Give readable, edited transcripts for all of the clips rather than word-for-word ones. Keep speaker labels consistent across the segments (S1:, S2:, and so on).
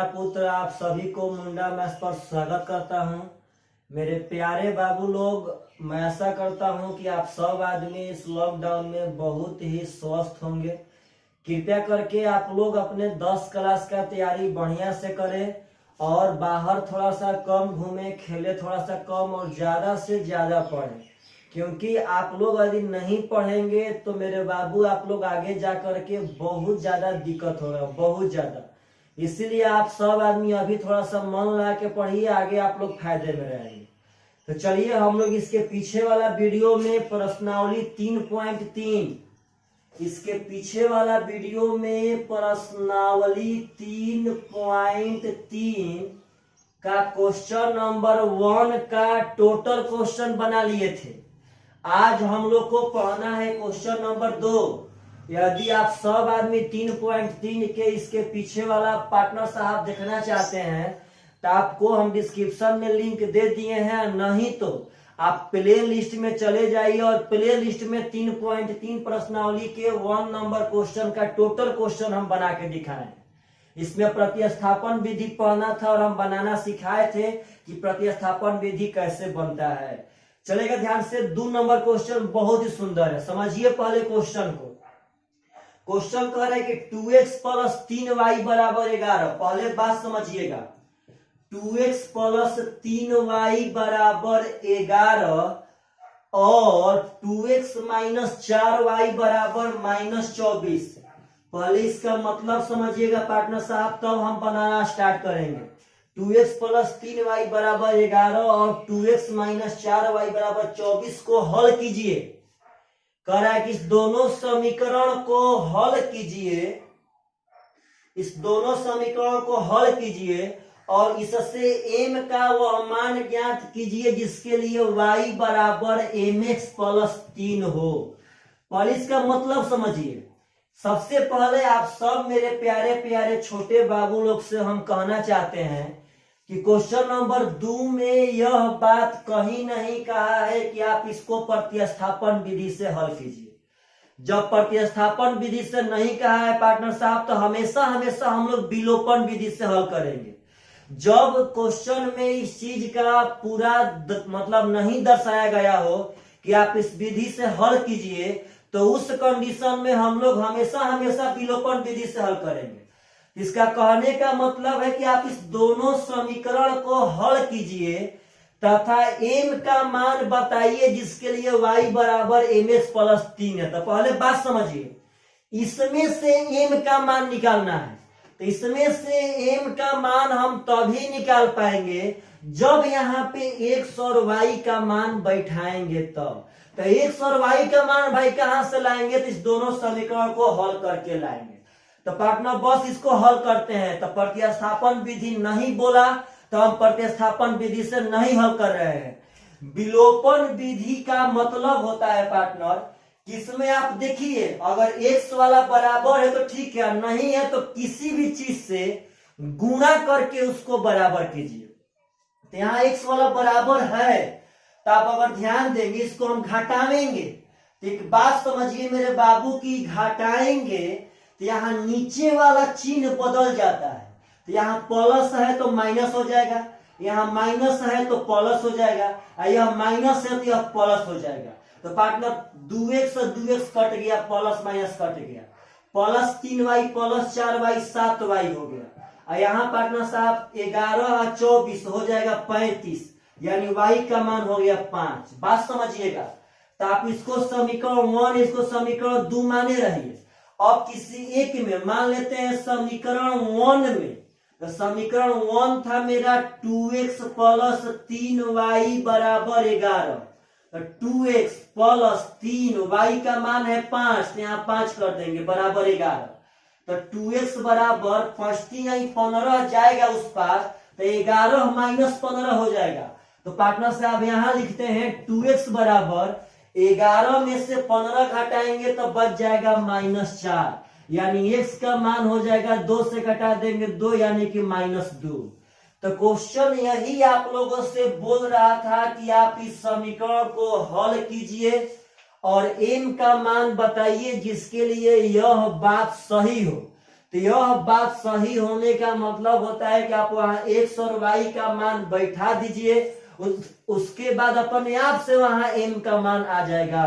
S1: पुत्र आप सभी को मुंडा मैथ्स पर स्वागत करता हूं। मेरे प्यारे बाबू लोग, मैं आशा करता हूं कि आप सब आदमी इस लॉकडाउन में बहुत ही स्वस्थ होंगे। कृपया करके आप लोग अपने 10 क्लास का तैयारी बढ़िया से करें और बाहर थोड़ा सा कम घूमें, खेले थोड़ा सा कम और ज्यादा से ज्यादा पढ़ें, क्योंकि आप लोग यदि नहीं पढ़ेंगे तो मेरे बाबू आप लोग आगे जा करके बहुत ज्यादा दिक्कत होगा, बहुत ज्यादा। इसीलिए आप सब आदमी अभी थोड़ा सा मन लगा के पढ़िए, आगे आप लोग फायदे में रहेंगे। तो चलिए हम लोग इसके पीछे वाला वीडियो में प्रश्नावली 3.3, इसके पीछे वाला वीडियो में प्रश्नावली 3.3 का क्वेश्चन नंबर 1 का टोटल क्वेश्चन बना लिए थे। आज हम लोग को पढ़ना है क्वेश्चन नंबर 2। यदि आप सब आदमी 3.3 के इसके पीछे वाला पार्टनर साहब देखना चाहते हैं तो आपको हम डिस्क्रिप्शन में लिंक दे दिए हैं, नहीं तो आप प्ले लिस्ट में चले जाइए और प्ले लिस्ट में 3.3 प्रश्नावली के 1 नंबर क्वेश्चन का टोटल क्वेश्चन हम बना के दिखाए। इसमें प्रतिस्थापन विधि पढ़ना था और हम बनाना सिखाए थे कि प्रतिस्थापन विधि कैसे बनता है। चलेगा ध्यान से। 2 नंबर क्वेश्चन बहुत ही सुंदर है, समझिए पहले क्वेश्चन को। क्वेश्चन कह रहा है कि 2x प्लस 3y बराबर 11। पहले बात समझिएगा, 2x प्लस 3y बराबर 11 और 2x माइनस 4y बराबर -24। पहले इसका मतलब समझिएगा पार्टनर साहब, तब हम बनाना स्टार्ट करेंगे। 2x प्लस 3y बराबर 11 और 2x माइनस 4y बराबर 24 को हल कीजिए। कह रहा है कि इस दोनों समीकरण को हल कीजिए, इस दोनों समीकरण को हल कीजिए और इससे m का वह मान ज्ञात कीजिए जिसके लिए y बराबर mx प्लस 3 हो। पहले इसका मतलब समझिए। सबसे पहले आप सब मेरे प्यारे प्यारे छोटे बाबू लोग से हम कहना चाहते हैं कि क्वेश्चन नंबर 2 में यह बात कहीं नहीं कहा है कि आप इसको प्रतिस्थापन विधि से हल कीजिए। जब प्रतिस्थापन विधि से नहीं कहा है पार्टनर साहब, तो हमेशा हमेशा हम लोग विलोपन विधि से हल करेंगे। जब क्वेश्चन में इस चीज का पूरा मतलब नहीं दर्शाया गया हो कि आप इस विधि से हल कीजिए, तो उस कंडीशन में हम लोग हमेशा हमेशा विलोपन विधि से हल करेंगे। इसका कहने का मतलब है कि आप इस दोनों समीकरण को हल कीजिए तथा m का मान बताइए जिसके लिए y बराबर mx प्लस 3 है। तो पहले बात समझिए, इसमें से m का मान निकालना है। तो इसमें से m का मान हम तभी निकाल पाएंगे जब यहाँ पे x और y का मान बैठाएंगे तब। तो x और y का मान भाई कहां से लाएंगे? तो इस दोनों समीकरण को हल करके लाएंगे। तो पार्टनर बस इसको हल करते हैं। तो प्रतिस्थापन विधि नहीं बोला तो हम प्रतिस्थापन विधि से नहीं हल कर रहे हैं। विलोपन विधि का मतलब होता है पार्टनर, इसमें आप देखिए अगर x वाला बराबर है तो ठीक है, नहीं है तो किसी भी चीज से गुणा करके उसको बराबर कीजिए। तो यहाँ x वाला बराबर है तो आप अगर ध्यान देंगे इसको हम घटाएंगे। तो एक बात समझिए मेरे बाबू की, घटाएंगे तो यहाँ नीचे वाला चिन्ह बदल जाता है। तो यहाँ प्लस है तो माइनस हो जाएगा, यहाँ माइनस है तो प्लस हो जाएगा, और यह माइनस है तो यह प्लस हो जाएगा। तो पार्टनर 2x और 2x कट गया, प्लस माइनस कट गया, plus 3y plus 4y 7y हो गया। और यहाँ पार्टनर साहब 11 और 24 हो जाएगा 35, यानी y का मान हो गया 5। बात समझिएगा। तो आप इसको समीकरण 1, इसको समीकरण 2 माने रहिए। अब किसी एक में मान लेते हैं समीकरण 1 में, तो समीकरण 1 था मेरा 2x प्लस 3y बराबर 11। तो 2x प्लस 3y का मान है 5, यहाँ 5 कर देंगे बराबर 11। तो 2x बराबर 15 जाएगा उस पार, तो 11 माइनस 15 हो जाएगा। तो पार्टनर से आप यहाँ लिखते हैं 2x बराबर 11 में से 15 घटाएंगे तो बच जाएगा -4, यानी x का मान हो जाएगा 2 से घटा देंगे 2, यानी कि -2। तो क्वेश्चन यही आप लोगों से बोल रहा था कि आप इस समीकरण को हल कीजिए और m का मान बताइए जिसके लिए यह बात सही हो। तो यह बात सही होने का मतलब होता है कि आप वहां x और y का मान बैठा दीजिए, उसके बाद अपने आप से वहां m का मान आ जाएगा।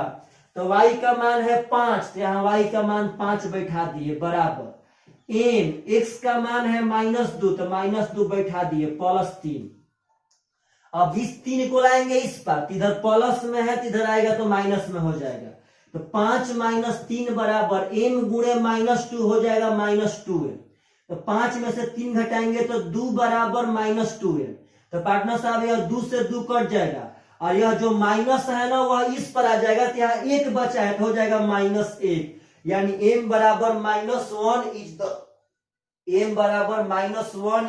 S1: तो y का मान है 5, तो यहाँ y का मान 5 बैठा दिए बराबर m, x का मान है -2, तो -2 बैठा दिए +3। अब इस 3 को लाएंगे इस पार, इधर प्लस में है तो इधर आएगा तो माइनस में हो जाएगा। तो 5 - 3 बराबर m गुणे -2 हो जाएगा -2m। तो 5 में से 3 घटाएंगे तो 2 बराबर -2m। तो पार्टनर साहब यह 2 से 2 कट जाएगा और यह जो माइनस है ना वह इस पर आ जाएगा, तो यहाँ 1 बचा है तो हो जाएगा -1, यानी m बराबर -1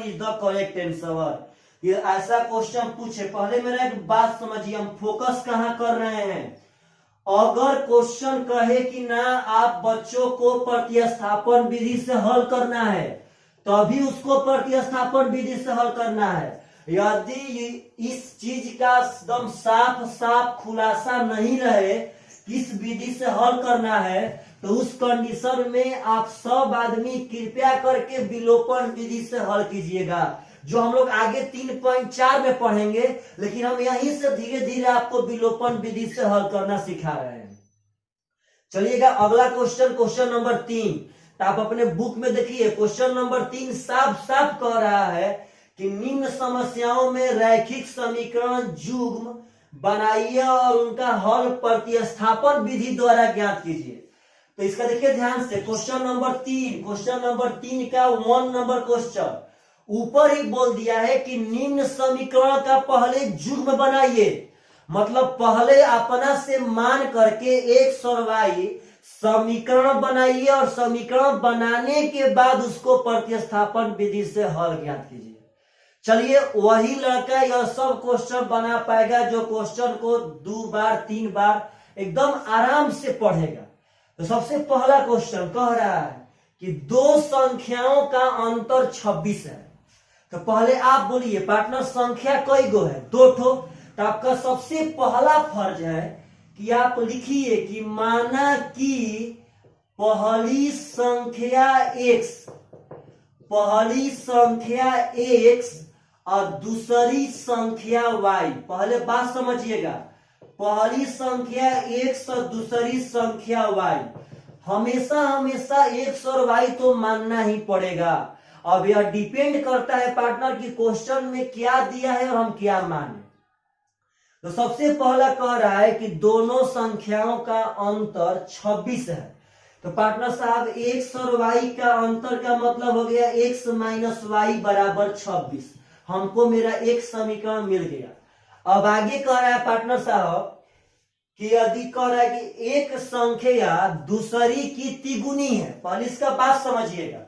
S1: इज द करेक्ट आंसर। ये ऐसा क्वेश्चन पूछे, पहले मेरा एक बात समझिए, हम फोकस कहाँ कर रहे हैं। अगर क्वेश्चन कहे कि ना आप बच्चों को प्रतिस्थापन विधि से हल करना है, तभी उसको प्रतिस्थापन विधि से हल करना है। यदि इस चीज का एकदम साफ साफ खुलासा नहीं रहे किस विधि से हल करना है, तो उस कंडीशन में आप सब आदमी कृपया करके विलोपन विधि से हल कीजिएगा, जो हम लोग आगे 3.4 में पढ़ेंगे, लेकिन हम यहीं से धीरे धीरे आपको विलोपन विधि से हल करना सिखा रहे हैं। चलिएगा अगला क्वेश्चन, क्वेश्चन नंबर 3। तो आप अपने बुक में देखिए क्वेश्चन नंबर 3 साफ साफ कह रहा है कि निम्न समस्याओं में रैखिक समीकरण युग्म बनाइए और उनका हल प्रतिस्थापन विधि द्वारा ज्ञात कीजिए। तो इसका देखिए ध्यान से, क्वेश्चन नंबर 3 का 1 नंबर क्वेश्चन ऊपर ही बोल दिया है कि निम्न समीकरण का पहले युग्म बनाइए, मतलब पहले अपना से मान करके x और y समीकरण बनाइए और समीकरण बनाने के बाद उसको प्रतिस्थापन विधि से हल ज्ञात कीजिए। चलिए वही लड़का यह सब क्वेश्चन बना पाएगा जो क्वेश्चन को 2 बार 3 बार एकदम आराम से पढ़ेगा। तो सबसे पहला क्वेश्चन कह रहा है कि दो संख्याओं का अंतर 26 है। तो पहले आप बोलिए पार्टनर संख्या कई गो है? 2 ठो। तो आपका सबसे पहला फर्ज है कि आप लिखिए कि माना कि पहली संख्या x और दूसरी संख्या y। पहले बात समझिएगा, पहली संख्या x और दूसरी संख्या y, हमेशा हमेशा x और y तो मानना ही पड़ेगा। अब यह डिपेंड करता है पार्टनर की क्वेश्चन में क्या दिया है और हम क्या माने। तो सबसे पहला कह रहा है कि दोनों संख्याओं का अंतर 26 है। तो पार्टनर साहब x और y का अंतर का मतलब हो गया x - y बराबर 26। हमको मेरा एक समीकरण मिल गया। अब आगे कह रहा है पार्टनर साहब कि यदि कह रहा है कि एक संख्या दूसरी की तिगुनी है, पहले इसका बात समझिएगा,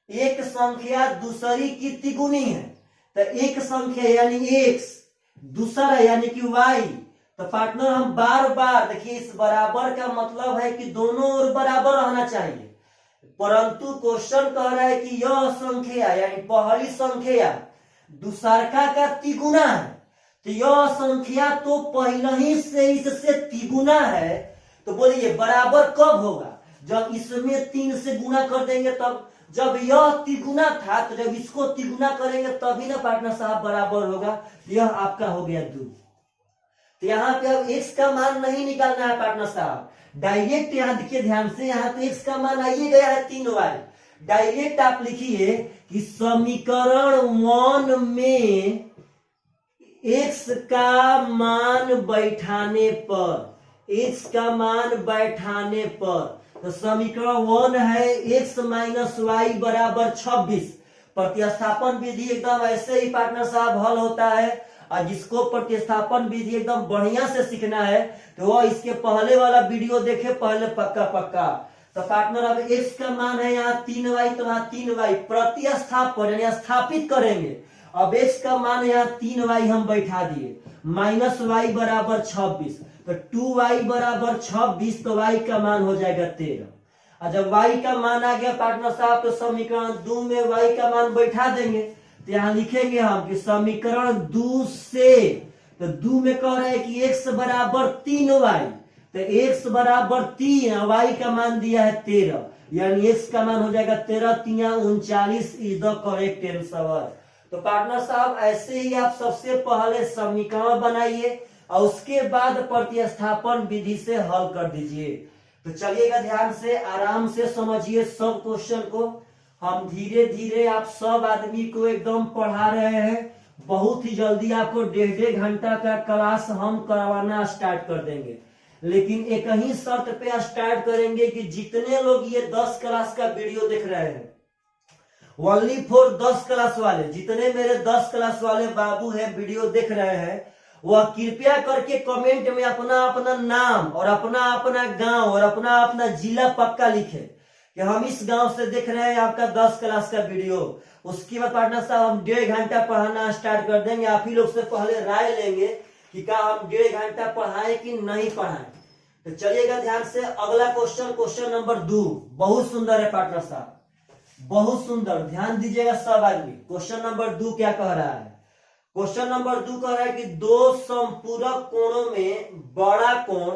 S1: एक संख्या दूसरी की तिगुनी है। तो एक संख्या यानी x, दूसरा यानी कि y। तो पार्टनर हम बार बार देखिए, इस बराबर का मतलब है कि दोनों ओर बराबर रहना चाहिए, परंतु क्वेश्चन कह रहा है कि यह संख्या यानी पहली संख्या दूसरका का तिगुना है। तो यह संख्या तो पहले ही से इससे तिगुना है। तो बोलिए बराबर कब होगा? जब इसमें 3 से गुना कर देंगे तब। जब यह तिगुना था तो जब इसको तिगुना करेंगे तभी ना पार्टनर साहब बराबर होगा। यह आपका हो गया 2। तो यहाँ पे अब x का मान नहीं निकालना है पार्टनर साहब, डायरेक्ट यहाँ देखिए ध्यान से, यहाँ तो x का मान आइए गया है 3y। डायरेक्ट आप लिखिए कि समीकरण 1 में x का मान बैठाने पर, तो समीकरण 1 है x - y बराबर 26। प्रतिस्थापन विधि एकदम ऐसे ही पार्टनर साहब हल होता है, और जिसको प्रतिस्थापन विधि एकदम बढ़िया से सीखना है तो वो इसके पहले वाला वीडियो देखे पहले पक्का। तो पार्टनर अब x का मान है यहाँ 3y, तो वहां 3y प्रतिस्थापन यानी स्थापित करेंगे। अब x का मान यहाँ 3y हम बैठा दिए, -y बराबर 26। तो 2y बराबर 26, तो y का मान हो जाएगा 13। और जब y का मान आ गया पार्टनर साहब तो समीकरण 2 में y का मान बैठा देंगे। तो यहाँ लिखेंगे हम कि समीकरण 2 से, तो 2 में कह रहे हैं कि x बराबर 3y, तो x बराबर 3 और y का मान दिया है 13, यानी x का मान हो जाएगा 13 3 39 इज द करेक्ट आंसर। तो पार्टनर साहब ऐसे ही आप सबसे पहले समीकरण बनाइए और उसके बाद प्रतिस्थापन विधि से हल कर दीजिए। तो चलिएगा ध्यान से आराम से समझिए सब क्वेश्चन को। हम धीरे धीरे आप सब आदमी को एकदम पढ़ा रहे हैं। बहुत ही जल्दी आपको 1.5 घंटा का क्लास हम करवाना स्टार्ट कर देंगे, लेकिन एक ही शर्त पे स्टार्ट करेंगे कि जितने लोग ये 10 क्लास का वीडियो देख रहे हैं, ओनली फॉर 10 क्लास वाले, जितने मेरे 10 क्लास वाले बाबू हैं वीडियो देख रहे हैं, वह कृपया करके कमेंट में अपना अपना नाम और अपना अपना गांव और अपना अपना जिला पक्का लिखे कि हम इस गांव से देख रहे हैं आपका 10 क्लास का वीडियो। उसके बाद पार्टनर साहब हम 1.5 घंटा पढ़ाना स्टार्ट कर देंगे। आप ही लोग से पहले राय लेंगे कि क्या हम 1.5 घंटा पढ़ाएं कि नहीं पढ़ाएं। तो चलिएगा ध्यान से अगला क्वेश्चन, क्वेश्चन नंबर 2 बहुत सुंदर है पार्टनर साहब, बहुत सुंदर, ध्यान दीजिएगा सब आदमी। क्वेश्चन नंबर 2 क्या कह रहा है? क्वेश्चन नंबर 2 कह रहा है कि दो संपूरक कोणों में बड़ा कोण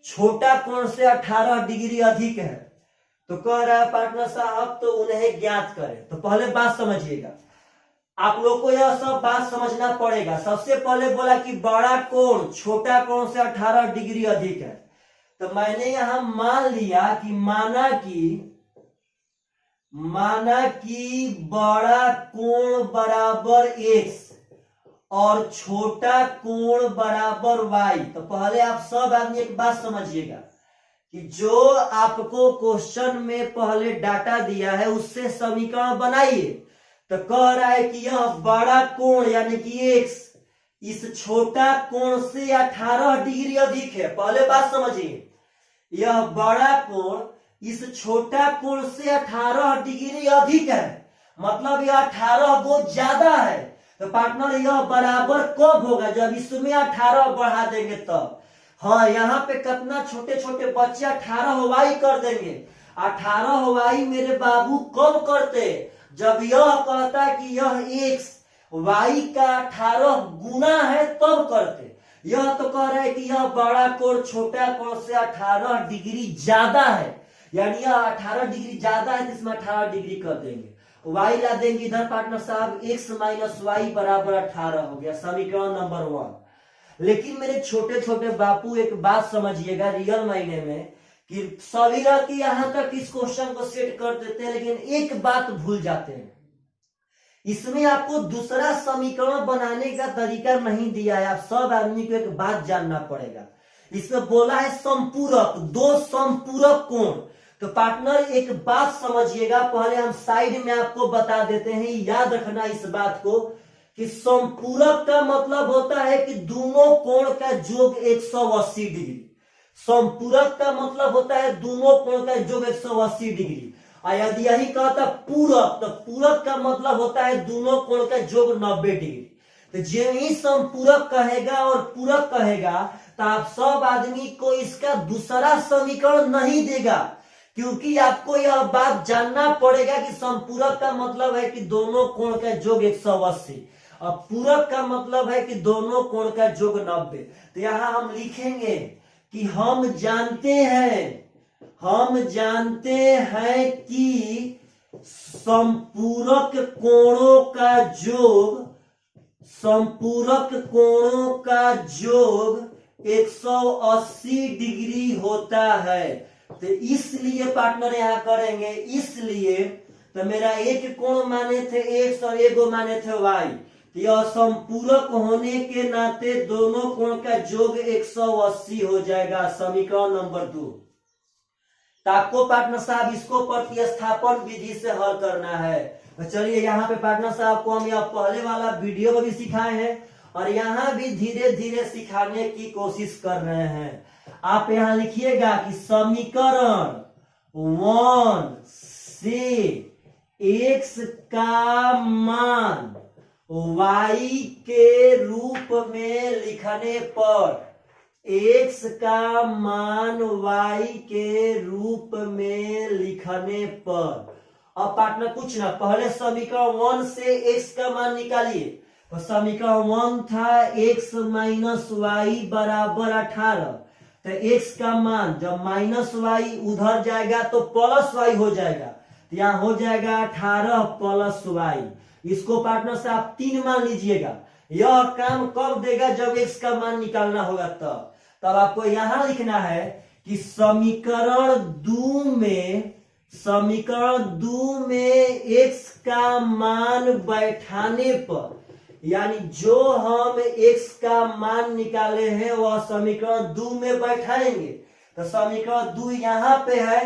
S1: छोटा कोण से 18 डिग्री अधिक है। तो कह रहा है पार्टनर साहब तो उन्हें ज्ञात करें। तो पहले बात समझिएगा, आप लोग को यह सब बात समझना पड़ेगा। सबसे पहले बोला कि बड़ा कोण छोटा कोण से 18 डिग्री अधिक है। तो मैंने यहां मान लिया कि माना कि बड़ा कोण बराबर x और छोटा कोण बराबर y। तो पहले आप सब आदमी एक बात समझिएगा कि जो आपको क्वेश्चन में पहले डाटा दिया है उससे समीकरण बनाइए। तो कह रहा है कि यह बड़ा कोण यानी कि x इस छोटा कोण से 18 डिग्री अधिक है। पहले बात समझिए, यह बड़ा कोण इस छोटा कोण से 18 डिग्री अधिक है, मतलब यह 18 बहुत ज्यादा है। तो पार्टनर यह बराबर कब होगा? जब इसमें 18 बढ़ा देंगे तब। हाँ, यहाँ पे कितना छोटे छोटे बच्चे 18 हवाई कर देंगे। 18 हवाई मेरे बाबू कब करते? जब यह कहता कि यह x y का 18 गुना है तब करते। यह तो कह रहा है कि यह बड़ा कोण छोटा कोण से 18 डिग्री ज्यादा है, यानी यह 18 डिग्री ज्यादा है तो इसमें 18 डिग्री कर देंगे। y ला देंगे इधर पार्टनर साहब, x माइनस वाई बराबर 18 हो गया, समीकरण नंबर 1। लेकिन मेरे छोटे छोटे बापू एक बात समझिएगा रियल मायने में कि सभी लोग यहां तक इस क्वेश्चन को सेट कर देते हैं, लेकिन एक बात भूल जाते हैं। इसमें आपको दूसरा समीकरण बनाने का तरीका नहीं दिया है। आप सब आदमी को एक बात जानना पड़ेगा। इसमें बोला है संपूरक, दो संपूरक कोण। तो पार्टनर एक बात समझिएगा, पहले हम साइड में आपको बता देते हैं, याद रखना इस बात को कि संपूरक का मतलब होता है कि दोनों कोण का योग 180 डिग्री। संपूरक का मतलब होता है दोनों कोण का योग 180 डिग्री। और यदि यही कहता पूरक, तो पूरक का मतलब होता है दोनों कोण का योग 90 डिग्री। तो जो ही संपूरक कहेगा और पूरक कहेगा तो आप सब आदमी को इसका दूसरा समीकरण नहीं देगा, क्योंकि आपको यह बात जानना पड़ेगा कि संपूरक का मतलब है कि दोनों कोण का योग 180 और पूरक का मतलब है कि दोनों कोण का योग 90। तो यहां हम लिखेंगे कि हम जानते हैं कि संपूरक कोणों का योग 180 डिग्री होता है। तो इसलिए पार्टनर यहां करेंगे, इसलिए तो मेरा एक कोण माने थे x और एक माने थे y। तो यह संपूरक होने के नाते दोनों कोण का योग 180 हो जाएगा, समीकरण नंबर 2। तो आपको पार्टनर साहब इसको प्रतिस्थापन विधि से हल करना है। तो चलिए यहाँ पे पार्टनर साहब को हम यह पहले वाला वीडियो में भी सिखाए हैं और यहाँ भी धीरे धीरे सिखाने की कोशिश कर रहे हैं। आप यहाँ लिखिएगा कि समीकरण 1 से x का मान y के रूप में लिखने पर, x का मान y के रूप में लिखने पर। अब पार्टनर कुछ ना, पहले समीकरण 1 से x का मान निकालिए। तो समीकरण 1 था x माइनस वाई बराबर 18। तो x का मान जब माइनस वाई उधर जाएगा तो प्लस वाई हो जाएगा, तो यहाँ हो जाएगा 18 प्लस वाई। इसको पार्टनर से आप 3 मान लीजिएगा। यह काम कब देगा? जब x का मान निकालना होगा तब आपको यहां लिखना है कि समीकरण 2 में x का मान बैठाने पर, यानी जो हम x का मान निकाले हैं वह समीकरण 2 में बैठाएंगे। तो समीकरण 2 यहाँ पे है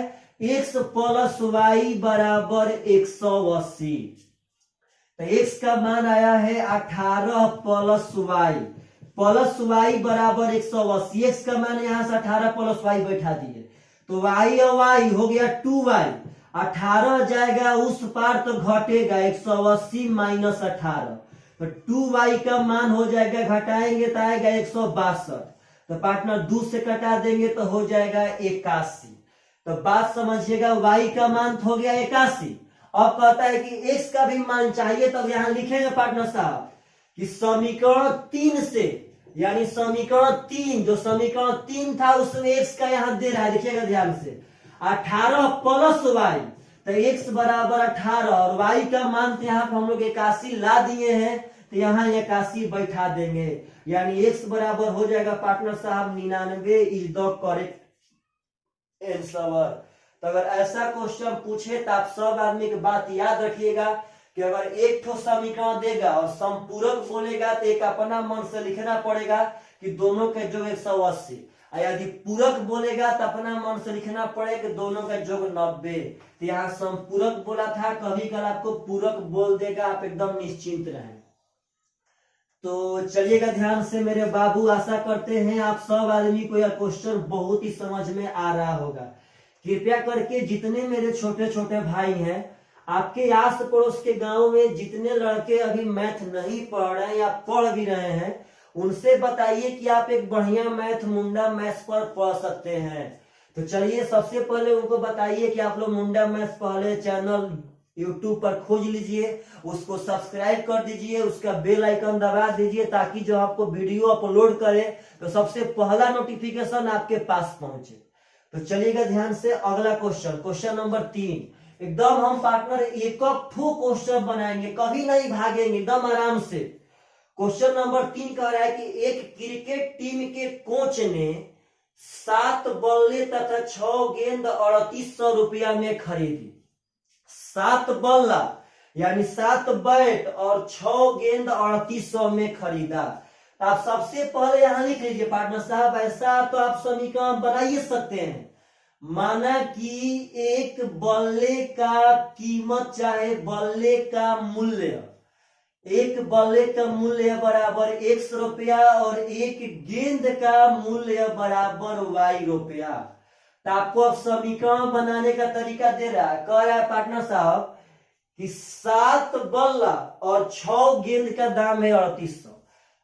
S1: x प्लस वाई बराबर 180। तो x का मान आया है 18 प्लस वाई बराबर 180। x का मान यहाँ से 18 प्लस वाई बैठा दिए तो y और y हो गया 2y। 18 जाएगा उस पार तो घटेगा 180 माइनस 18, तो 2y का मान हो जाएगा, घटाएंगे तो आएगा 162। तो पार्टनर 2 से कटा देंगे तो हो जाएगा 81। तो बात समझिएगा, y का मान हो गया 81। अब कहता है कि x का भी मान चाहिए, तब यहां लिखेंगे पार्टनर साहब कि समीकरण 3 से, यानी समीकरण 3 जो समीकरण 3 था उसमें x का यहां दे रहा है, देखिएगा ध्यान से 18 प्लस वाई, तो x बराबर 18 और y का मान तो यहाँ पर हम लोग 81 ला दिए हैं, तो यहाँ 81 बैठा देंगे, यानी x बराबर हो जाएगा पार्टनर साहब 99 इज द करेक्ट आंसर। तो अगर ऐसा क्वेश्चन पूछे तो आप सब आदमी की बात याद रखिएगा कि अगर एक ठो समीकरण देगा और संपूरक बोलेगा तो एक अपना मन से लिखना पड़ेगा कि दोनों के योग 180, और यदि पूरक बोलेगा तो अपना मन से लिखना पड़ेगा कि दोनों का योग 90। तो यहाँ संपूरक बोला था, कभी कल आपको पूरक बोल देगा, आप एकदम निश्चिंत रहें। तो चलिएगा ध्यान से मेरे बाबू, आशा करते हैं आप सब आदमी को यह क्वेश्चन बहुत ही समझ में आ रहा होगा। कृपया करके जितने मेरे छोटे छोटे भाई हैं, आपके आस पड़ोस के गांव में जितने लड़के अभी मैथ नहीं पढ़ रहे हैं या पढ़ भी रहे हैं, उनसे बताइए कि आप एक बढ़िया मैथ मुंडा मैथ्स पर पढ़ सकते हैं। तो चलिए सबसे पहले उनको बताइए कि आप लोग मुंडा मैथ्स पहले चैनल यूट्यूब पर खोज लीजिए, उसको सब्सक्राइब कर दीजिए, उसका बेल आइकन दबा दीजिए ताकि जो आपको वीडियो अपलोड करे तो सबसे पहला नोटिफिकेशन आपके पास पहुंचे। तो चलिएगा ध्यान से, अगला क्वेश्चन नंबर 3, एकदम हम पार्टनर एक ठो क्वेश्चन बनाएंगे, कभी नहीं भागेंगे, एकदम आराम से। क्वेश्चन नंबर 3 कह रहा है कि एक क्रिकेट टीम के कोच ने 7 बल्ले तथा 6 गेंद 3800 रुपया में खरीदी। 7 बल्ला यानी 7 बैट और 6 गेंद 3800 में खरीदा। आप सबसे पहले यहां लिख लीजिए पार्टनर साहब, ऐसा तो आप समीकरण बना ही सकते हैं। माना कि एक बल्ले का कीमत चाहे बल्ले का मूल्य, एक बल्ले का मूल्य बराबर x रुपया और एक गेंद का मूल्य बराबर y रुपया। तो आपको अब समीकरण बनाने का तरीका दे रहा है, कह रहा है पार्टनर साहब कि 7 बल्ला और 6 गेंद का दाम है 3800।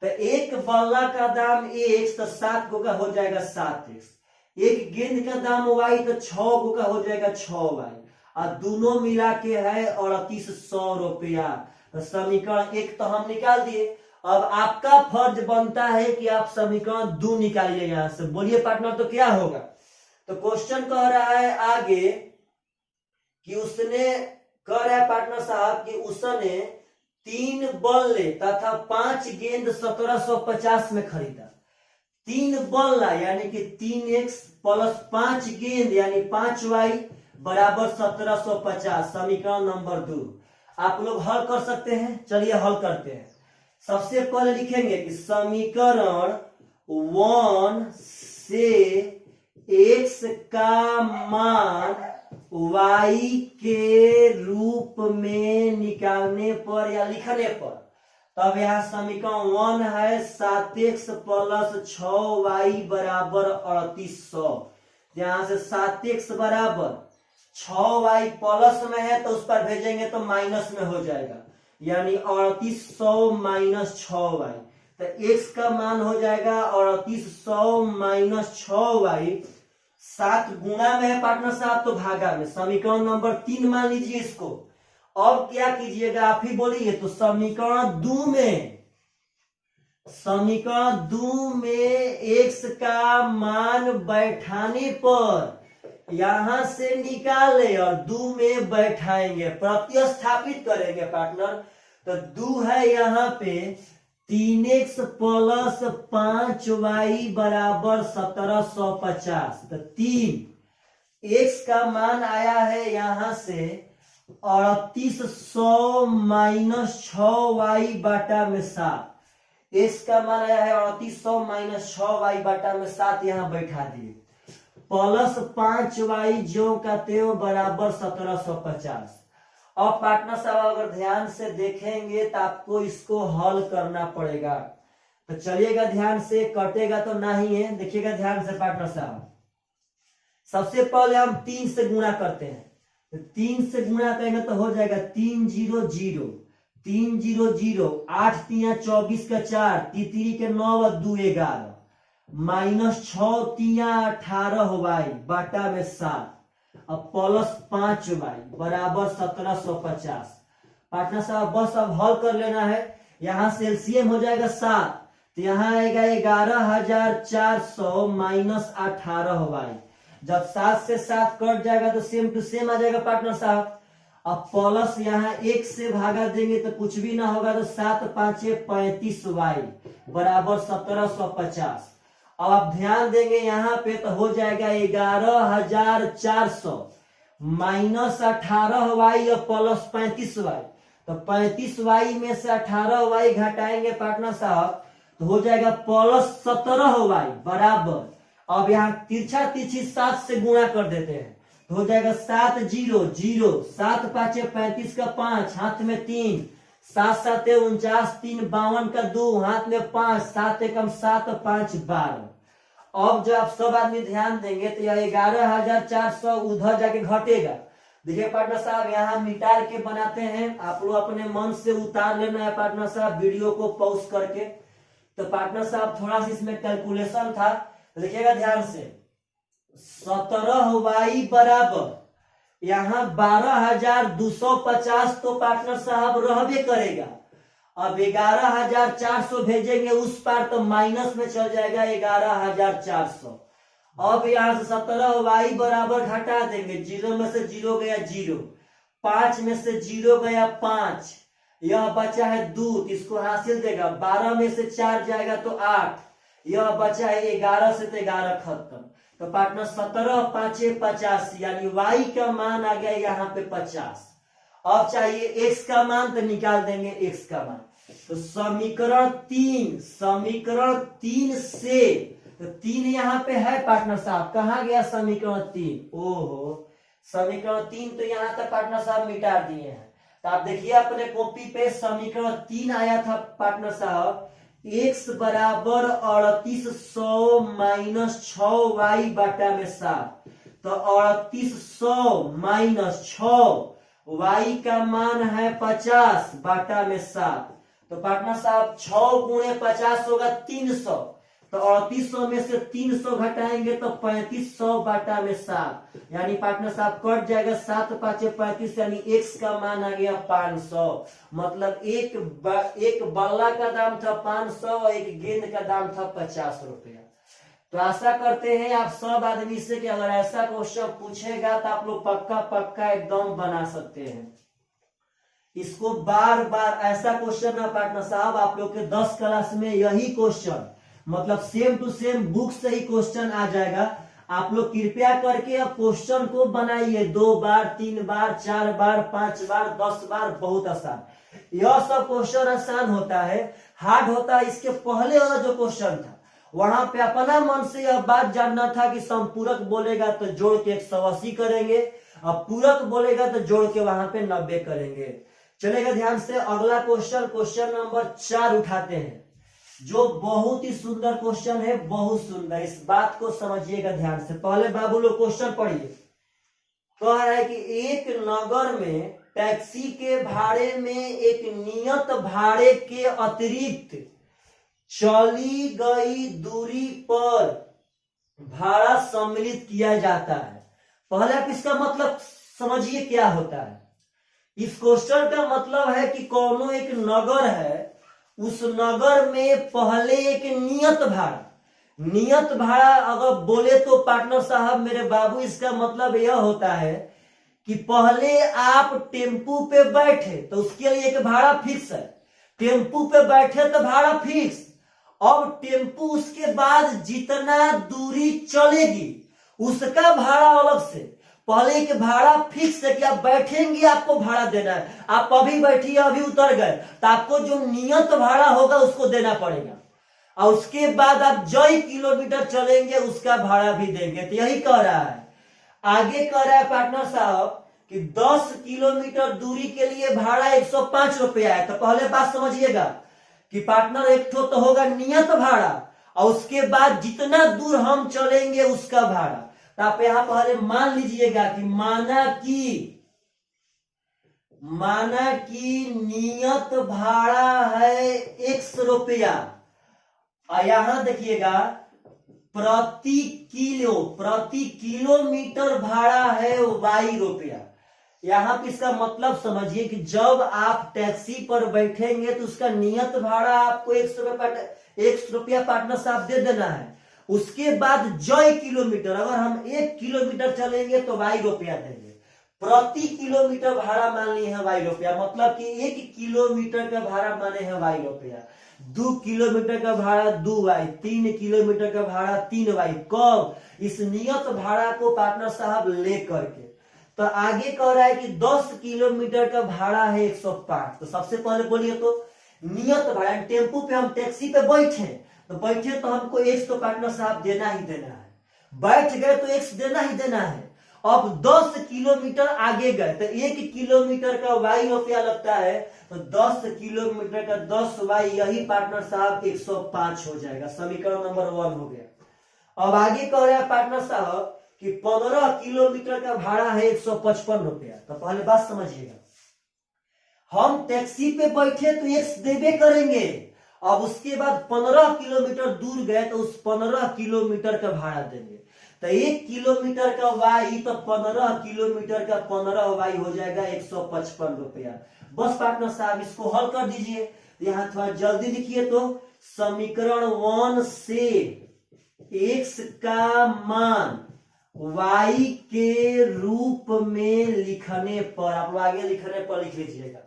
S1: तो एक बल्ला का दाम x, तो 7 को का हो जाएगा 7x, एक गेंद का दाम y, तो 6 को का हो जाएगा 6y, और दोनों मिला के है 3800 रुपया। तो समीकरण 1 तो हम निकाल दिए। अब आपका फर्ज बनता है कि आप समीकरण 2 निकालिए यहां से। बोलिए पार्टनर, तो क्या होगा? तो क्वेश्चन कह रहा है आगे कि उसने, कह रहा है पार्टनर साहब कि उसने 3 बल्ले तथा 5 गेंद 1750 में खरीदा। 3 बल्ला यानी कि 3x प्लस 5 गेंद यानी 5y बराबर 1750, समीकरण नंबर 2। आप लोग हल कर सकते हैं, चलिए हल करते हैं। सबसे पहले लिखेंगे कि समीकरण 1 से x का मान y के रूप में निकालने पर या लिखने पर, तब यहाँ समीकरण 1 है 7x प्लस 6y बराबर 3800। यहाँ से 7x बराबर 6y प्लस में है तो उस पर भेजेंगे तो माइनस में हो जाएगा, यानी 3800 माइनस 6y। तो x का मान हो जाएगा 3800 माइनस 6y। 7 गुणा में है पार्टनर साहब तो भागा में, समीकरण नंबर 3 मान लीजिए इसको। अब क्या कीजिएगा, आप ही बोलिए। तो समीकरण 2 में समीकरण 2 में x का मान बैठाने पर यहां से निकाले और 2 में बैठाएंगे, प्रतिस्थापित करेंगे पार्टनर। तो 2 है यहाँ पे 3x प्लस 5y बराबर 1750। तो 3x का मान आया है यहां से 3800 माइनस 6y बटा में 7। x का मान आया है 3800 माइनस 6y बटा में 7, यहाँ बैठा दिए। प्लस 5y जो का त्यों बराबर 1750। अब पार्टनर साहब अगर ध्यान से देखेंगे तो आपको इसको हल करना पड़ेगा। तो चलिएगा ध्यान से, कटेगा तो नहीं है, देखिएगा ध्यान से पार्टनर साहब। सबसे पहले हम 3 से गुणा करते हैं। तो 3 से गुणा करेंगे तो हो जाएगा 3 0 0 3 0 0 8 3 24 का 4 तीन के 9 और 2 11 माइनस 6 3 18 वाई बटा में 7 अब प्लस 5y बराबर 1750। पार्टनर साहब बस अब हल कर लेना है। यहां से एलसीएम हो जाएगा 7, तो यहाँ आएगा 11400 माइनस 18y। जब 7 से 7 कट जाएगा तो सेम टू सेम आ जाएगा पार्टनर साहब। अब प्लस यहाँ 1 से भागा देंगे तो कुछ भी ना होगा, तो 7 5 35y बराबर 1750। अब आप ध्यान देंगे यहाँ पे तो हो जाएगा 11400 माइनस 18y और प्लस 35y। तो 35y में से 18y घटाएंगे पार्टनर साहब तो हो जाएगा प्लस 17y बराबर। अब यहाँ तिरछा तिरछी 7 से गुणा कर देते हैं तो हो जाएगा 7 0 0 7 5 35 का 5 हाथ में 3 7 7 49 3 52 का 2 हाथ में 5 7 एकम 7 5 12। अब जो आप सब आदमी ध्यान देंगे तो यह 11400 उधर जाके घटेगा। देखिए पार्टनर साहब यहाँ मिटार के बनाते हैं, आप लोग अपने मन से उतार लेना है पार्टनर साहब वीडियो को पॉज करके। तो पार्टनर साहब थोड़ा सा इसमें कैलकुलेशन था, देखिएगा ध्यान से। 17y बराबर यहाँ 12250 तो पार्टनर साहब रहबे करेगा। अब 11400 भेजेंगे उस पार तो माइनस में चल जाएगा 11400। अब यहाँ से 17y बराबर घटा देंगे, 0 में से 0 गया 0, 5 में से 0 गया 5, यह बचा है 2 तो इसको हासिल देगा। 12 में से 4 जाएगा तो 8, यह बचा है 11 से तो 11 खत्म। तो पार्टनर 17 5 85 यानी y का मान आ गया यहाँ पे 50। अब चाहिए x का मान तो निकाल देंगे x का मान। तो समीकरण 3 से तो 3 यहाँ पे है पार्टनर साहब, कहाँ गया समीकरण 3? ओहो समीकरण 3 तो यहाँ तक पार्टनर साहब मिटा दिए हैं। तो आप देखिए अपने कॉपी पे समीकरण 3 आया था पार्टनर साहब, x बराबर 3800 माइनस 6y बटा में 7। तो 3800 माइनस 6y का मान है 50 बटा में 7। तो पार्टनर साहब 6 गुणे 50 होगा 300, तो 3800 में से 300 घटाएंगे तो 3500 बटा में 7, यानी पार्टनर साहब कट जाएगा 7 5 35, यानी x का मान आ गया 500। मतलब एक बल्ला का दाम था 500 और एक गेंद का दाम था 50 रुपया। तो आशा करते हैं आप सब आदमी से कि अगर ऐसा क्वेश्चन पूछेगा तो आप लोग पक्का एकदम बना सकते हैं। इसको बार बार ऐसा क्वेश्चन ना पार्टनर साहब, आप लोग के 10 क्लास में यही क्वेश्चन मतलब सेम टू सेम बुक से ही क्वेश्चन आ जाएगा। आप लोग कृपया करके अब क्वेश्चन को बनाइए 2 बार 3 बार 4 बार 5 बार 10 बार, बहुत आसान। यह सब क्वेश्चन आसान होता है, हार्ड होता है इसके पहले वाला जो क्वेश्चन था वहां पे अपना मन से यह बात जानना था कि संपूरक बोलेगा तो जोड़ के 180 करेंगे, अब पूरक बोलेगा तो जोड़ के वहां पे 90 करेंगे। चलेगा ध्यान से। अगला क्वेश्चन नंबर 4 उठाते हैं, जो बहुत ही सुंदर क्वेश्चन है, बहुत सुंदर। इस बात को समझिएगा ध्यान से। पहले बाबू लोग क्वेश्चन पढ़िए। कह रहा है कि एक नगर में टैक्सी के भाड़े में एक नियत भाड़े के अतिरिक्त चली गई दूरी पर भाड़ा सम्मिलित किया जाता है। पहले आप इसका मतलब समझिए क्या होता है। इस क्वेश्चन का मतलब है कि कोनो एक नगर है, उस नगर में पहले एक नियत भाड़ा अगर बोले तो पार्टनर साहब मेरे बाबू, इसका मतलब यह होता है कि पहले आप टेम्पू पे बैठे तो उसके लिए एक भाड़ा फिक्स है, टेम्पू पे बैठे तो भाड़ा फिक्स। अब टेम्पू उसके बाद जितना दूरी चलेगी उसका भाड़ा अलग से। पहले एक भाड़ा फिक्स है कि आप बैठेंगे आपको भाड़ा देना है, आप अभी बैठिए अभी उतर गए तो आपको जो नियत भाड़ा होगा उसको देना पड़ेगा, और उसके बाद आप जो किलोमीटर चलेंगे उसका भाड़ा भी देंगे। तो यही कह रहा है, आगे कह रहा है पार्टनर साहब कि 10 किलोमीटर दूरी के लिए भाड़ा 105 रुपया है। तो पहले बात समझिएगा कि पार्टनर एक ठो तो होगा नियत भाड़ा, और उसके बाद जितना दूर हम चलेंगे उसका भाड़ा। तो आप यहां पहले मान लीजिएगा कि माना कि नियत भाड़ा है 100 रुपया, और यहां देखिएगा प्रति किलोमीटर भाड़ा है Y रुपया। यहां पे इसका मतलब समझिए कि जब आप टैक्सी पर बैठेंगे तो उसका नियत भाड़ा आपको 100 रुपया पार्टनर साहब दे देना है। उसके बाद जो किलोमीटर, अगर हम 1 किलोमीटर चलेंगे तो Y रुपया देंगे। प्रति किलोमीटर भाड़ा मान लिए हैं Y रुपया, मतलब कि 1 किलोमीटर का भाड़ा माने हैं Y रुपया। 2 किलोमीटर का भाड़ा 2Y, 3 किलोमीटर का भाड़ा 3Y। कब? इस नियत भाड़ा को पार्टनर साहब ले करके। तो आगे कह रहा है कि 10 किलोमीटर का भाड़ा है 105। तो सबसे पहले बोलिए तो नियत भाड़ा, टेम्पू पे हम टैक्सी पे बैठे तो हमको 100 तो पार्टनर साहब देना ही देना है, बैठ गए तो 100 देना ही देना है। अब 10 किलोमीटर आगे गए तो 1 किलोमीटर का Y रुपया लगता है, तो 10 किलोमीटर का 10Y, यही पार्टनर साहब 105 हो जाएगा। समीकरण नंबर 1 हो गया। अब आगे कह रहा है पार्टनर साहब कि 15 किलोमीटर का भाड़ा है 155 रुपया। तो पहले बात समझिएगा, हम टैक्सी पे बैठे तो 100 देवे करेंगे, अब उसके बाद 15 किलोमीटर दूर गए तो उस 15 किलोमीटर का भाड़ा देंगे। तो 1 किलोमीटर का Y, तो 15 किलोमीटर का 15Y हो जाएगा 155 रुपया। बस पार्टनर साहब इसको हल कर दीजिए। यहां थोड़ा जल्दी लिखिए तो समीकरण 1 से x का मान Y के रूप में लिखने पर, आप आगे लिखने पर लिख लीजिएगा।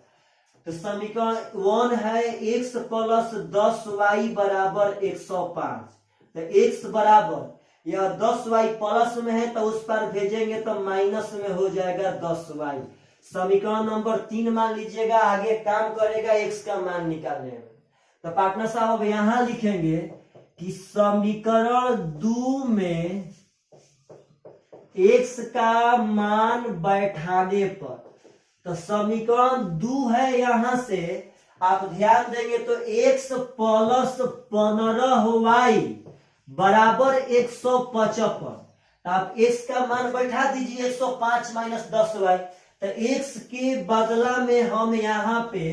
S1: तो समीकरण 1 है x प्लस 10Y बराबर 105। तो x बराबर, यह 10Y प्लस में है तो उस पर भेजेंगे तो माइनस में हो जाएगा 10Y। समीकरण नंबर 3 मान लीजिएगा, आगे काम करेगा x का मान निकालने में। तो पार्टनर साहब यहां लिखेंगे कि समीकरण 2 में x का मान बैठाने पर, तो समीकरण 2 है, यहां से आप ध्यान देंगे तो x प्लस 15Y बराबर 155। आप x का मान बैठा दीजिए 105 माइनस 10Y। तो x के बदला में हम यहाँ पे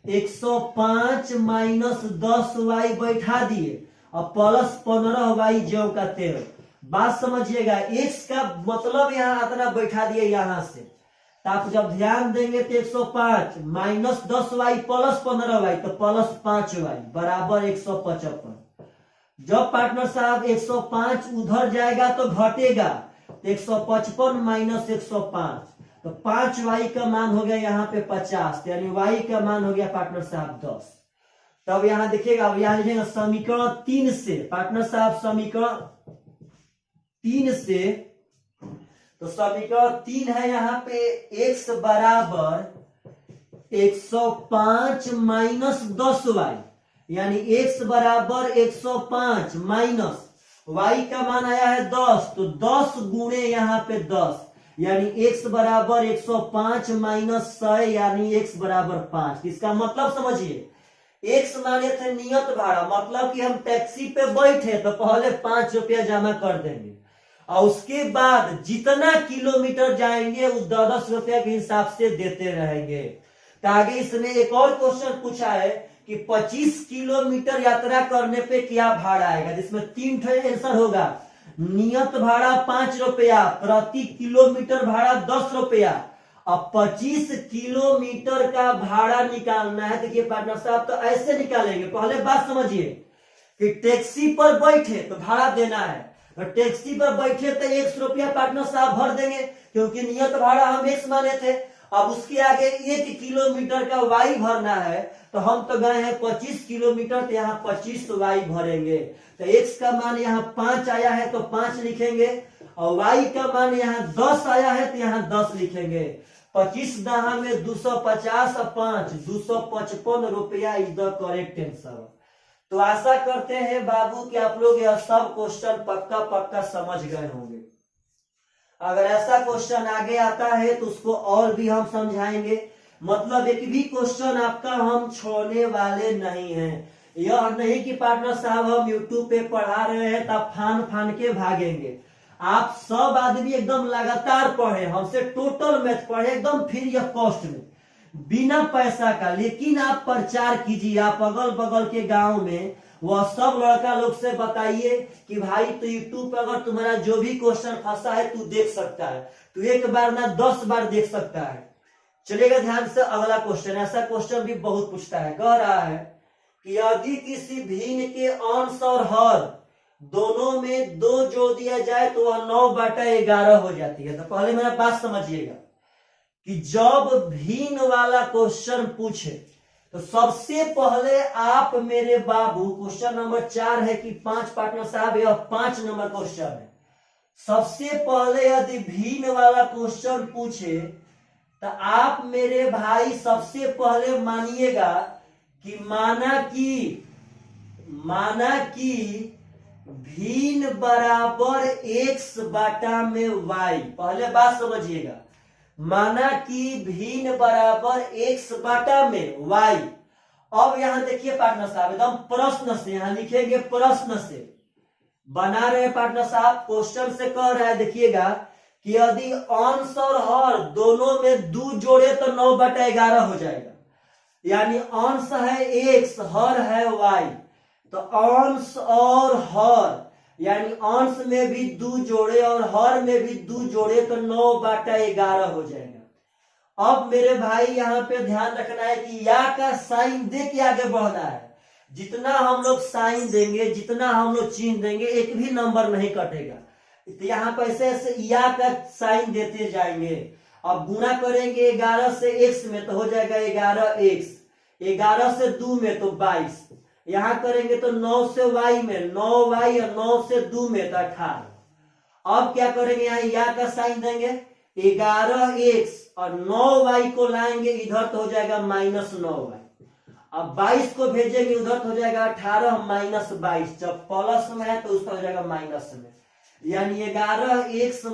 S1: 105 माइनस 10Y बैठा दिए और प्लस 15Y जो का 13। बात समझिएगा, x का मतलब यहाँ इतना बैठा दिए यहां से। तो आप जब ध्यान देंगे तो 105 माइनस 10Y प्लस 15Y, तो प्लस 5Y बराबर 155। जब पार्टनर साहब 105 उधर जाएगा तो घटेगा, तो 155 माइनस 105, तो 5Y का मान हो गया यहाँ पे 50, यानी Y का मान हो गया पार्टनर साहब 10। तब यहां देखिएगा, अब यहां लिखेंगे समीकरण 3 से, पार्टनर साहब समीकरण 3 से, तो समीकरण 3 है यहाँ पे x बराबर 105 माइनस 10Y, यानी x बराबर 105 माइनस y का मान आया है 10, तो 10 गुणे यहाँ पे 10, यानी x बराबर 105 माइनस 100, यानी x बराबर 5। इसका मतलब समझिए, x माने थे नियत भाड़ा, मतलब कि हम टैक्सी पे बैठे तो पहले 5 रुपया जमा कर देंगे और उसके बाद जितना किलोमीटर जाएंगे उस 10 रुपया के हिसाब से देते रहेंगे। तो आगे इसमें एक और क्वेश्चन पूछा है कि 25 किलोमीटर यात्रा करने पे क्या भाड़ा आएगा, जिसमें 3 आंसर होगा। नियत भाड़ा 5 रुपया, प्रति किलोमीटर भाड़ा 10 रुपया अब 25 किलोमीटर का भाड़ा निकालना है। देखिए पार्टनर साहब, तो ऐसे निकालेंगे। पहले बात समझिए कि टैक्सी पर बैठे तो भाड़ा देना है, तो टैक्सी पर बैठे तो 100 रुपया पार्टनर साहब भर देंगे, क्योंकि नियत भाड़ा हम 1 माने थे। अब उसके आगे 1 किलोमीटर का वाई भरना है, तो हम तो गए हैं 25 किलोमीटर, तो यहाँ 25 वाई भरेंगे। तो x का मान यहाँ 5 आया है तो 5 लिखेंगे, और y का मान यहाँ 10 आया है तो यहाँ 10 लिखेंगे। 25 दहा में 250 और 5 255 रुपया इज द करेक्ट आंसर। तो आशा करते हैं बाबू कि आप लोग यह सब क्वेश्चन पक्का पक्का समझ गए होंगे। अगर ऐसा क्वेश्चन आगे आता है तो उसको और भी हम समझाएंगे। मतलब एक भी क्वेश्चन आपका हम छोड़ने वाले नहीं हैं। यह नहीं कि पार्टनर साहब हम यूट्यूब पे पढ़ा रहे हैं तब फान फान के भागेंगे। आप सब आदमी एकदम लगातार पढ़े, हमसे टोटल मैथ पढ़े एकदम फ्री ऑफ कॉस्ट में, बिना पैसा का। लेकिन आप प्रचार कीजिए, आप अगल बगल के गांव में वह सब लड़का लोग से बताइए कि भाई तो यूट्यूब पर अगर तुम्हारा जो भी क्वेश्चन फंसा है तू देख सकता है, तू एक बार ना 10 बार देख सकता है। चलेगा ध्यान से। अगला क्वेश्चन, ऐसा क्वेश्चन भी बहुत पूछता है, कह रहा है कि यदि किसी भिन्न के अंश और हर दोनों में 2 जोड़ दिया जाए तो वह 9/11 हो जाती है। तो पहले मेरा बात समझिएगा कि जब भिन्न वाला क्वेश्चन पूछे तो सबसे पहले आप मेरे बाबू, क्वेश्चन नंबर 4 है कि 5 पार्टनर साहब, यह 5 नंबर क्वेश्चन है। सबसे पहले यदि भिन्न वाला क्वेश्चन पूछे तो आप मेरे भाई सबसे पहले मानिएगा कि माना कि भिन्न बराबर x बाटा में y। पहले बात समझिएगा, माना कि भिन्न बराबर x बाटा में y। अब यहां देखिए पार्टनर साहब, एकदम प्रश्न से यहां लिखेंगे, प्रश्न से बना रहे पार्टनर साहब, क्वेश्चन से कह रहा है। देखिएगा कि यदि अंश और हर दोनों में 2 जोड़े तो 9/11 हो जाएगा। यानी अंश है x, हर है y, तो अंश और हर यानी अंश में भी 2 जोड़े और हर में भी 2 जोड़े तो 9/11 हो जाएगा। अब मेरे भाई यहाँ पे ध्यान रखना है कि या का साइन दे के आगे बढ़ना है। जितना हम लोग साइन देंगे, जितना हम लोग चिन्ह देंगे, एक भी नंबर नहीं कटेगा। तो यहाँ पर ऐसे या का साइन देते जाएंगे। अब गुणा करेंगे 11 से x में तो हो जाएगा 11x, 11 से 2 में तो 22, यहां करेंगे तो 9 से y में 9y, और 9 से 2 में तो 18। अब क्या करेंगे, यहाँ या का साइन देंगे, 11x और 9y को लाएंगे इधर तो हो जाएगा -9y। अब 22 को भेजेंगे उधर तो हो जाएगा 18 -22। जब प्लस में है तो उसका हो जाएगा माइनस में। यानी 11x -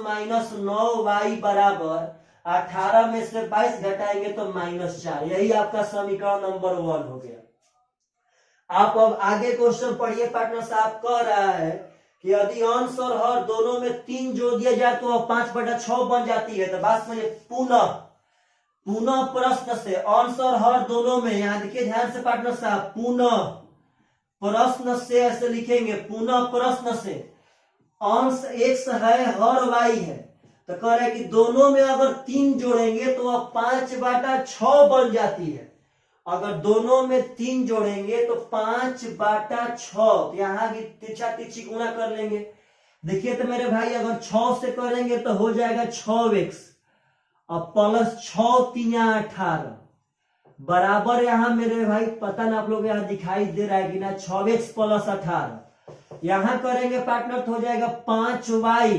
S1: 9y बराबर 18 में से 22 घटाएंगे तो -4। यही आपका समीकरण नंबर 1 हो गया। आप अब आगे क्वेश्चन पढ़िए। पार्टनर साहब कह रहा है कि यदि अंश और हर दोनों में 3 जोड़ दिया जाए तो वह 5/6 बन जाती है। तो बात समझिए, पुनः प्रश्न से अंश और हर दोनों में, यहां देखिए ध्यान से पार्टनर साहब, पुनः प्रश्न से ऐसे लिखेंगे, पुनः प्रश्न से अंश x है, हर y है, तो कह रहा है कि दोनों में अगर 3 जोड़ेंगे तो वह 5/6 बन जाती है। अगर दोनों में 3 जोड़ेंगे तो 5/6, यहाँ की तिरछा तिरछी गुणा कर लेंगे। देखिए तो मेरे भाई, अगर 6 से करेंगे तो हो जाएगा 6x, और प्लस 6 3 18 बराबर, यहाँ मेरे भाई पता ना आप लोग यहाँ दिखाई दे रहा है कि ना, 6x + 18। यहाँ करेंगे पार्टनर तो हो जाएगा 5y,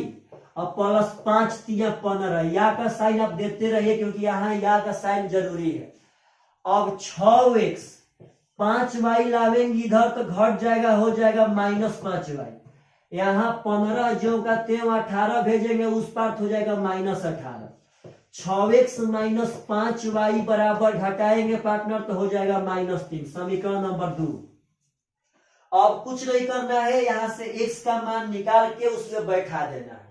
S1: और प्लस 5 3 15। या का साइन आप देते रहिए क्योंकि यहाँ या का साइन जरूरी है। अब 6x 5y लावेंगे इधर तो घट जाएगा, हो जाएगा -5y। यहाँ 15 जो का 18 भेजेंगे उस पार हो जाएगा -18। 6x - 5y बराबर घटाएंगे पार्टनर तो हो जाएगा -3। समीकरण नंबर 2। अब कुछ नहीं करना है, यहां से x का मान निकाल के उसमें बैठा देना है।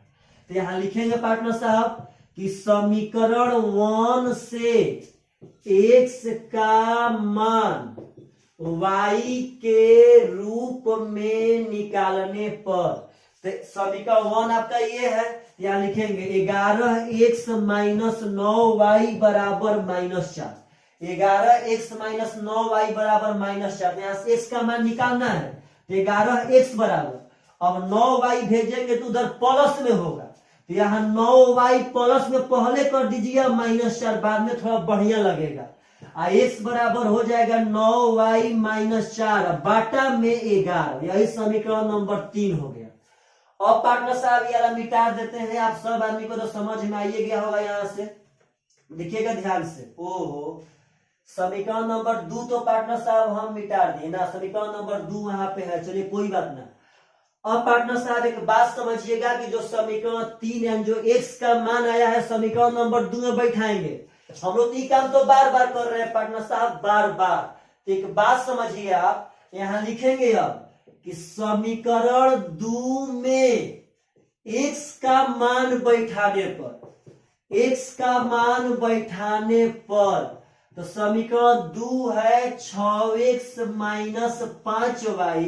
S1: तो यहां लिखेंगे पार्टनर साहब कि समीकरण 1 से x का मान y के रूप में निकालने पर, तो समीकरण 1 आपका ये है, यहाँ लिखेंगे 11x माइनस 9y बराबर -4। 11x माइनस 9y बराबर -4। यहाँ से x का मान निकालना है, तो 11x बराबर, अब 9y भेजेंगे तो उधर प्लस में होगा, तो यहाँ 9y प्लस में पहले कर दीजिए -4, बाद में थोड़ा बढ़िया लगेगा। x बराबर हो जाएगा 9y माइनस 4 बाटा में 11। यही समीकरण नंबर 3 हो गया। अब पार्टनर साहब ये वाला मिटा देते हैं। आप सब आदमी को तो समझ में आइए गया होगा। यहाँ से देखिएगा ध्यान से। ओहो, समीकरण नंबर 2 तो पार्टनर साहब हम मिटा दिए ना, समीकरण नंबर 2 वहां पे है, चलिए कोई बात ना। अब पार्टनर साहब एक बात समझिएगा कि जो समीकरण 3 है, जो x का मान आया है समीकरण नंबर 2 में बैठाएंगे। हम लोग ये काम तो बार बार कर रहे हैं पार्टनर साहब, बार बार। तो एक बात समझिए, आप यहाँ लिखेंगे अब कि समीकरण 2 में x का मान बैठाने पर, x का मान बैठाने पर, तो समीकरण 2 है 6x माइनस 5y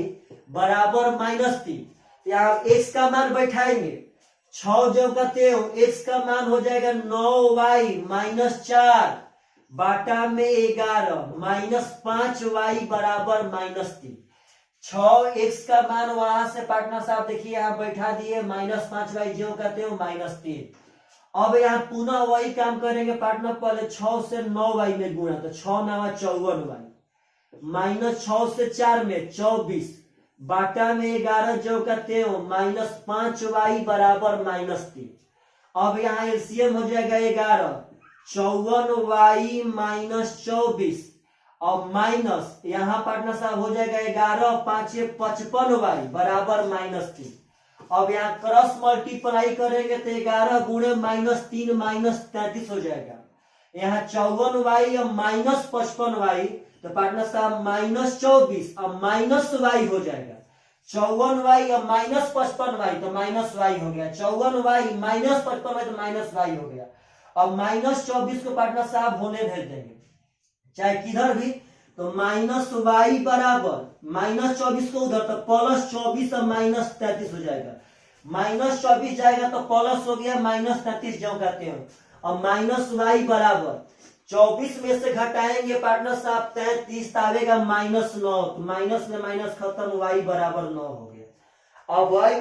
S1: बराबर -3। यहाँ x का मान बैठाएंगे, 6 जो कहते हो, x का मान हो जाएगा 9y माइनस 4 बाटा में 11 माइनस 5y बराबर -3। 6x का मान वहां से पार्टनर साहब देखिए यहाँ बैठा दिए, -5y जो कहते हो -3। अब यहाँ पुनः वही काम करेंगे पार्टनर, पहले 6 से 9y में गुणा, तो 6 9 54y माइनस 6 से 4 में 24 बाटा में 11 जो कहते हो -5y बराबर -3। अब यहाँ एलसीएम हो जाएगा 11, 54y माइनस 24 और माइनस यहाँ पार्टनर साहब हो जाएगा 11 5 55y बराबर -3। अब यहाँ क्रॉस मल्टीप्लाई करेंगे तो 11 गुणे -3 -33 हो जाएगा। यहाँ 54y और -55y, तो पार्टनर साहब -24 और -y हो जाएगा। 54y और -55y तो -y हो गया, 54y -55y तो -y हो गया। अब -24 को पार्टनर साहब होने भेज देंगे चाहे किधर भी, तो -y बराबर -24 को उधर, तो +24 और -33 हो जाएगा। -24 जाएगा तो प्लस हो गया, -33 जो कहते हो, और -y बराबर 24 में से घटाएंगे पार्टनर साहब 33 आवेगा -9, तो माइनस में माइनस खत्म, y बराबर 9 हो गया। अब y,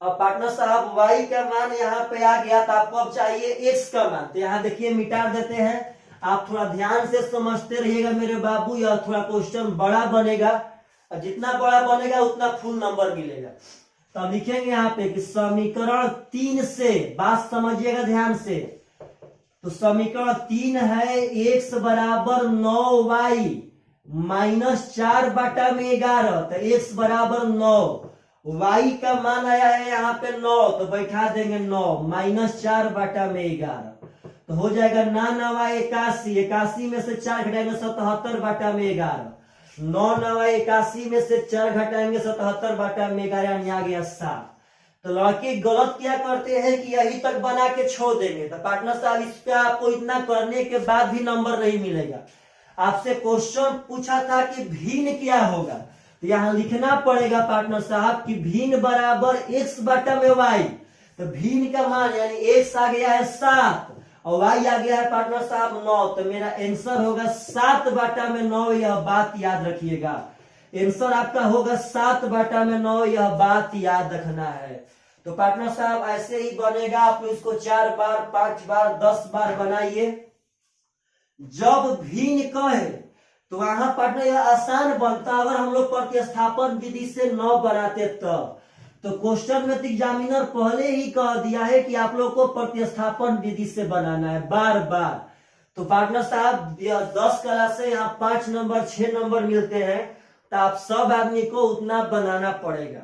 S1: अब पार्टनर साहब y का मान यहाँ पे आ गया, तो आपको अब चाहिए x का मान। तो यहाँ देखिए मिटा देते हैं, आप थोड़ा ध्यान से समझते रहिएगा मेरे बाबू, या थोड़ा क्वेश्चन बड़ा बनेगा, और जितना बड़ा बनेगा उतना फुल नंबर मिलेगा। तो लिखेंगे यहाँ पे कि समीकरण 3 से, बात समझिएगा ध्यान से, तो समीकरण 3 है x बराबर 9y माइनस 4 बाटा में 11, तो x बराबर 9, y का मान आया है यहाँ पे 9, तो बैठा देंगे 9 -4 बाटा में 11, तो हो जाएगा 9 9 81, 81 में से 4 घटाएंगे 77 बाटा में 11, 9 9 81 में से 4 घटाएंगे 77 बाटा में 11, यानी आ गया 7। तो लड़के गलत क्या करते हैं कि यही तक बना के छोड़ देंगे। तो पार्टनर साहब इस पे आपको इतना करने के बाद भी नंबर नहीं मिलेगा। आपसे क्वेश्चन पूछा था कि भिन्न क्या होगा, तो यहाँ लिखना पड़ेगा पार्टनर साहब कि भिन्न बराबर x बटा में y। तो भिन्न का मान यानी x आ गया है 7 और y आ गया है पार्टनर साहब 9, तो मेरा आंसर होगा 7 बटा में 9। यह बात याद रखिएगा, आंसर आपका होगा 7 बटा में 9, यह बात याद रखना है। तो पार्टनर साहब ऐसे ही बनेगा, आप इसको 4 बार 5 बार 10 बार बनाइए। जब भिन्न कहे तो वहां पार्टनर यह आसान बनता, अगर हम लोग प्रतिस्थापन विधि से 9 बनाते तब। तो क्वेश्चन में एग्जामिनर पहले ही कह दिया है कि आप लोग को प्रतिस्थापन विधि से बनाना है बार बार। तो पार्टनर साहब 10 क्लास से यहाँ 5 नंबर 6 नंबर मिलते हैं, तो आप सब आदमी को उतना बनाना पड़ेगा।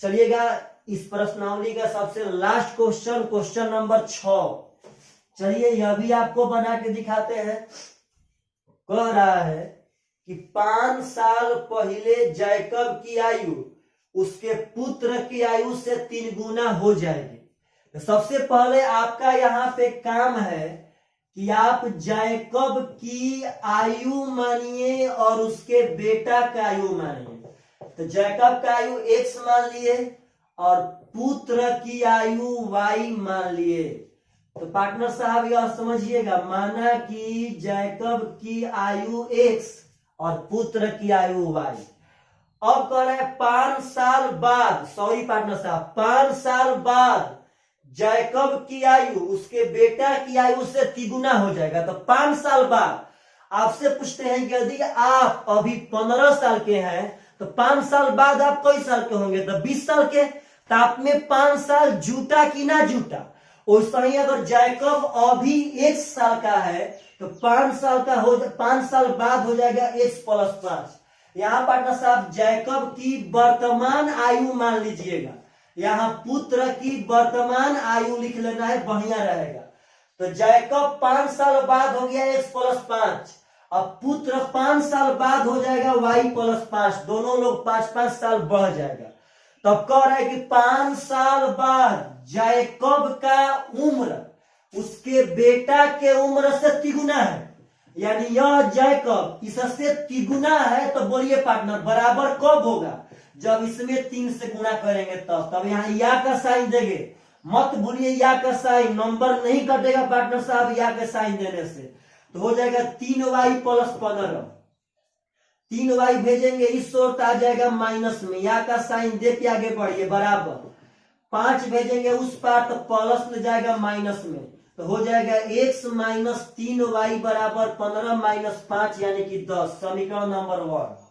S1: चलिएगा इस प्रश्नावली का सबसे लास्ट क्वेश्चन, क्वेश्चन नंबर 6। चलिए यह भी आपको बना के दिखाते हैं। कह रहा है कि 5 साल पहले जैकब की आयु उसके पुत्र की आयु से 3 गुना हो जाएगी। तो सबसे पहले आपका यहाँ पे काम है कि आप जैकब की आयु मानिए और उसके बेटा का आयु मानिए। तो जैकब का आयु x मान लिए और पुत्र की आयु y मान लिए। तो पार्टनर साहब यह समझिएगा, माना कि जैकब की आयु x और पुत्र की आयु y। अब कह रहे हैं 5 साल बाद, सॉरी पार्टनर साहब, 5 साल बाद जैकब की आयु उसके बेटा की आयु से तिगुना हो जाएगा। तो 5 साल बाद आपसे पूछते हैं कि यदि आप अभी 15 साल के हैं तो 5 साल बाद आप कई साल के होंगे? तो 20 साल के। तो आप में 5 साल जूटा कि ना जूटा? वैसे ही अगर जैकब अभी 1 साल का है तो 5 साल का 5 साल बाद हो जाएगा x प्लस 5। यहाँ पार्टनर साहब जैकब की वर्तमान आयु मान लीजिएगा, यहाँ पुत्र की वर्तमान आयु लिख लेना है, बढ़िया रहेगा। तो जैकब 5 साल बाद हो गया x प्लस 5, अब पुत्र 5 साल बाद हो जाएगा y प्लस 5, दोनों लोग 5-5 साल बढ़ जाएगा। तब कह रहा है कि 5 साल बाद जैकब का उम्र उसके बेटा के उम्र से तिगुना है, यानी यह जैकब इससे तिगुना है। तो बोलिए पार्टनर बराबर कब होगा? जब इसमें 3 से गुणा करेंगे तब यहाँ या का साइन देंगे, मत भूलिए या का साइन, नंबर नहीं कटेगा पार्टनर साहब या का साइन देने से। तो हो जाएगा 3y प्लस 15, 3y भेजेंगे इस ओर तो आ जाएगा माइनस में, या का साइन दे के आगे बढ़िए, बराबर 5 भेजेंगे उस पार तो प्लस में जाएगा माइनस में। तो हो जाएगा x माइनस 3y बराबर 15 माइनस 5 यानी कि 10, समीकरण नंबर 1।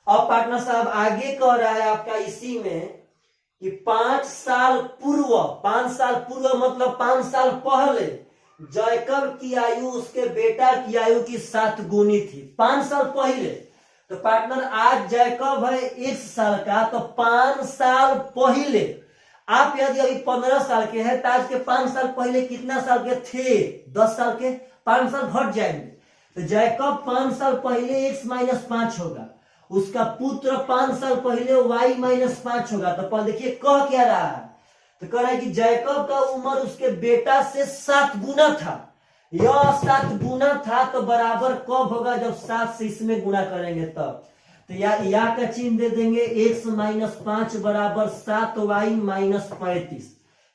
S1: अब पार्टनर साहब आगे कह रहा है आपका इसी में कि 5 साल पूर्व, 5 साल पूर्व मतलब 5 साल पहले जैकब की आयु उसके बेटा की आयु की 7 गुनी थी, 5 साल पहले। तो पार्टनर आज जैकब है 1 साल का, तो 5 साल पहले आप यदि अभी 15 साल के हैं तो आज के 5 साल पहले कितना साल के थे? 10 साल के, 5 साल घट जाएंगे। तो जैकब 5 साल पहले x माइनस 5 होगा, उसका पुत्र 5 साल पहले y माइनस 5 होगा। तो पर देखिए कह क्या रहा है, तो कह रहा है कि जैकब का उम्र उसके बेटा से 7 गुना था, यह 7 गुना था। तो बराबर कब होगा? जब 7 से इसमें गुणा करेंगे तब। तो या का चिन्ह दे देंगे, x माइनस 5 बराबर 7y माइनस 35,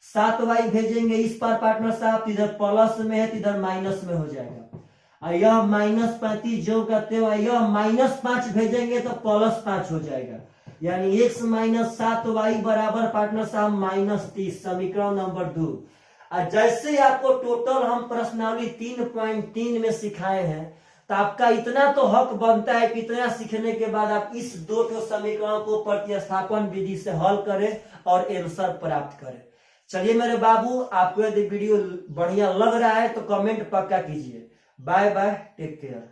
S1: 7y भेजेंगे इस पर पार्टनर साहब, इधर प्लस में है इधर माइनस में हो जाएगा। और यह माइनस 35 जो कहते हो, यह माइनस 5 भेजेंगे तो प्लस 5 हो जाएगा, यानी x माइनस 7y बराबर पार्टनर साहब माइनस 30, समीकरण नंबर 2। और जैसे आपको टोटल हम प्रश्नावली 3.3 में सिखाए हैं, तो आपका इतना तो हक बनता है कि इतना सीखने के बाद आप इस 2 समीकरणों को प्रतिस्थापन विधि से हल करें और आंसर प्राप्त करें। चलिए मेरे बाबू, आपको यदि वीडियो बढ़िया लग रहा है तो कमेंट पक्का कीजिए। Bye bye, take care.